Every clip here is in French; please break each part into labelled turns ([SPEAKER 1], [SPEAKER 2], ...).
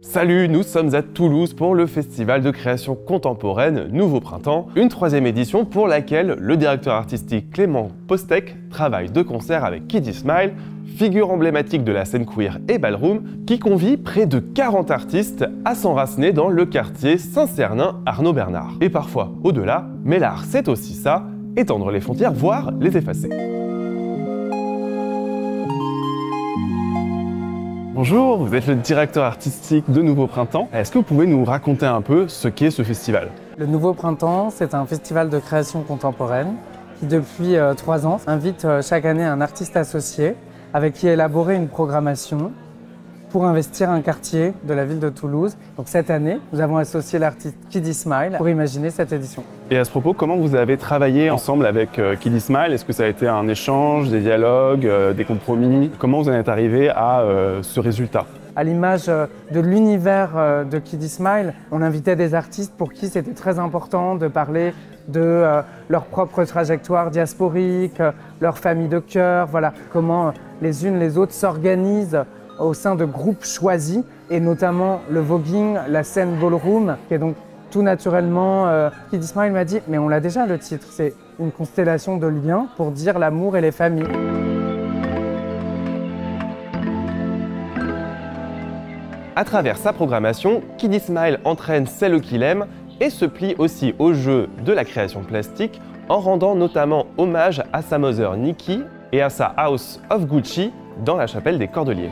[SPEAKER 1] Salut, nous sommes à Toulouse pour le festival de création contemporaine Nouveau Printemps, une troisième édition pour laquelle le directeur artistique Clément Postek travaille de concert avec Kiddy Smile, figure emblématique de la scène queer et ballroom, qui convie près de 40 artistes à s'enraciner dans le quartier Saint-Cernin-Arnaud-Bernard. Et parfois au-delà, mais l'art c'est aussi ça, étendre les frontières, voire les effacer. Bonjour, vous êtes le directeur artistique de Nouveau Printemps. Est-ce que vous pouvez nous raconter un peu ce qu'est ce festival?
[SPEAKER 2] Le Nouveau Printemps, c'est un festival de création contemporaine qui, depuis 3 ans, invite chaque année un artiste associé avec qui élaborer une programmation pour investir un quartier de la ville de Toulouse. Donc cette année, nous avons associé l'artiste Kiddy Smile pour imaginer cette édition.
[SPEAKER 1] Et à ce propos, comment vous avez travaillé ensemble avec Kiddy Smile? Est-ce que ça a été un échange, des dialogues, des compromis? Comment vous en êtes arrivé à ce résultat?
[SPEAKER 2] À l'image de l'univers de Kiddy Smile, on invitait des artistes pour qui c'était très important de parler de leur propre trajectoire diasporique, leur famille de cœur, voilà, comment les unes les autres s'organisent au sein de groupes choisis, et notamment le voguing, la scène ballroom, qui est donc tout naturellement, Kiddy Smile m'a dit « mais on l'a déjà le titre, c'est une constellation de liens pour dire l'amour et les familles ».
[SPEAKER 1] À travers sa programmation, Kiddy Smile entraîne celle qu'il aime et se plie aussi au jeu de la création plastique en rendant notamment hommage à sa mother Nikki et à sa House of Gucci dans la chapelle des Cordeliers.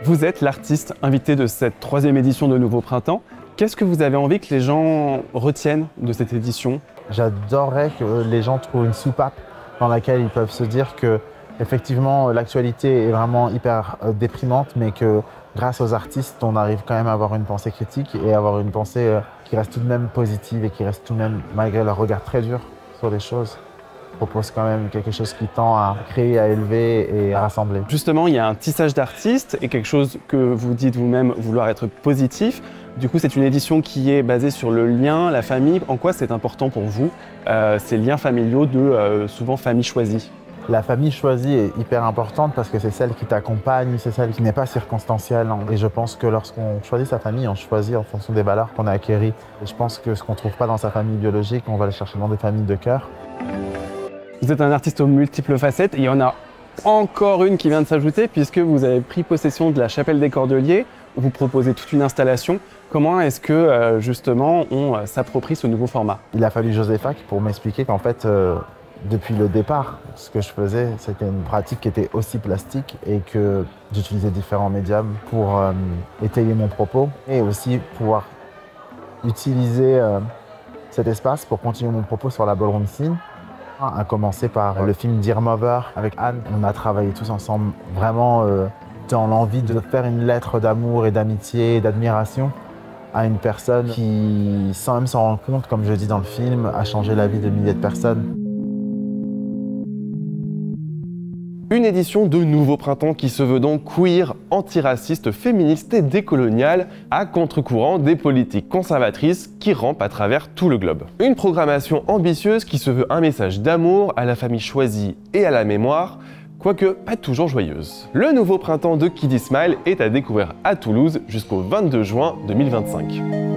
[SPEAKER 1] Vous êtes l'artiste invité de cette troisième édition de Nouveau Printemps. Qu'est-ce que vous avez envie que les gens retiennent de cette édition?
[SPEAKER 3] J'adorerais que les gens trouvent une soupape dans laquelle ils peuvent se dire que effectivement l'actualité est vraiment hyper déprimante, mais que grâce aux artistes, on arrive quand même à avoir une pensée critique et à avoir une pensée qui reste tout de même positive et qui reste tout de même, malgré leur regard très dur sur les choses, propose quand même quelque chose qui tend à créer, à élever et à rassembler.
[SPEAKER 1] Justement, il y a un tissage d'artistes et quelque chose que vous dites vous-même vouloir être positif. Du coup, c'est une édition qui est basée sur le lien, la famille. En quoi c'est important pour vous, ces liens familiaux de souvent famille choisie?
[SPEAKER 3] La famille choisie est hyper importante parce que c'est celle qui t'accompagne, c'est celle qui n'est pas circonstancielle. Et je pense que lorsqu'on choisit sa famille, on choisit en fonction des valeurs qu'on a acquéries. Et je pense que ce qu'on ne trouve pas dans sa famille biologique, on va le chercher dans des familles de cœur.
[SPEAKER 1] Vous êtes un artiste aux multiples facettes et il y en a encore une qui vient de s'ajouter puisque vous avez pris possession de la chapelle des Cordeliers où vous proposez toute une installation. Comment est-ce que justement on s'approprie ce nouveau format?
[SPEAKER 3] Il a fallu Josépha pour m'expliquer qu'en fait, depuis le départ, ce que je faisais, c'était une pratique qui était aussi plastique et que j'utilisais différents médiums pour étayer mon propos et aussi pouvoir utiliser cet espace pour continuer mon propos sur la ballroom scene. À commencer par le film Dear Mother avec Anne. On a travaillé tous ensemble vraiment dans l'envie de faire une lettre d'amour et d'amitié et d'admiration à une personne qui, sans même s'en rendre compte, comme je dis dans le film, a changé la vie de milliers de personnes.
[SPEAKER 1] Une édition de Nouveau Printemps qui se veut donc queer, antiraciste, féministe et décoloniale, à contre-courant des politiques conservatrices qui rampent à travers tout le globe. Une programmation ambitieuse qui se veut un message d'amour à la famille choisie et à la mémoire, quoique pas toujours joyeuse. Le Nouveau Printemps de Kiddy Smile est à découvrir à Toulouse jusqu'au 22 juin 2025.